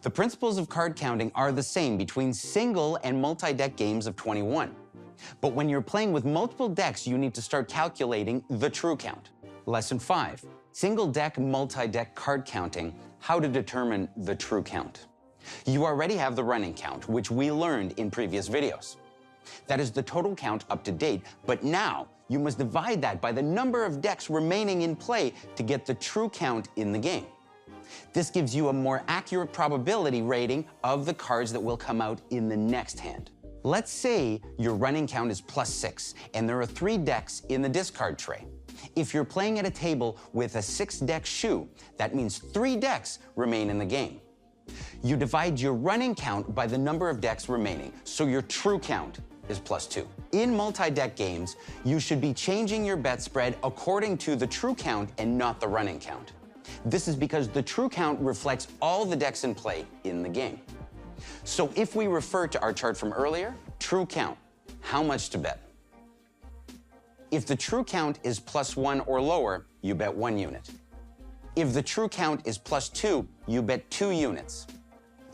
The principles of card counting are the same between single and multi-deck games of 21. But when you're playing with multiple decks, you need to start calculating the true count. Lesson 5, single deck, multi-deck card counting, how to determine the true count. You already have the running count, which we learned in previous videos. That is the total count up to date, but now you must divide that by the number of decks remaining in play to get the true count in the game. This gives you a more accurate probability rating of the cards that will come out in the next hand. Let's say your running count is +6 and there are 3 decks in the discard tray. If you're playing at a table with a 6-deck shoe, that means 3 decks remain in the game. You divide your running count by the number of decks remaining, so your true count is +2. In multi-deck games, you should be changing your bet spread according to the true count and not the running count. This is because the true count reflects all the decks in play in the game. So if we refer to our chart from earlier, true count, how much to bet? If the true count is +1 or lower, you bet 1 unit. If the true count is +2, you bet 2 units.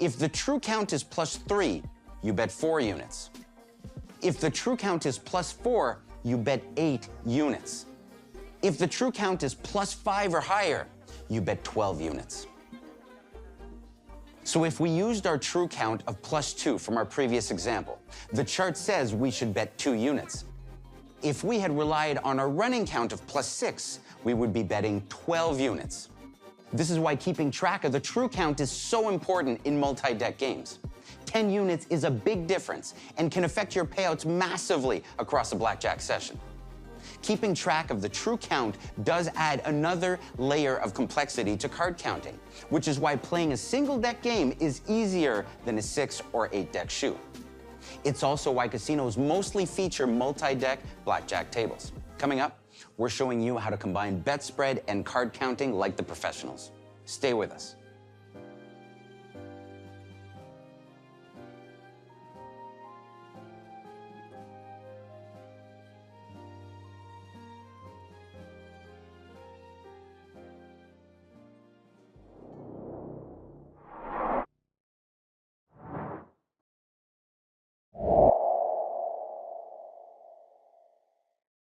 If the true count is +3, you bet 4 units. If the true count is +4, you bet 8 units. If the true count is +5 or higher, you bet 12 units. So if we used our true count of +2 from our previous example, the chart says we should bet 2 units. If we had relied on our running count of +6, we would be betting 12 units. This is why keeping track of the true count is so important in multi-deck games. 10 units is a big difference and can affect your payouts massively across a blackjack session. Keeping track of the true count does add another layer of complexity to card counting, which is why playing a single deck game is easier than a 6 or 8 deck shoe. It's also why casinos mostly feature multi-deck blackjack tables. Coming up, we're showing you how to combine bet spread and card counting like the professionals. Stay with us.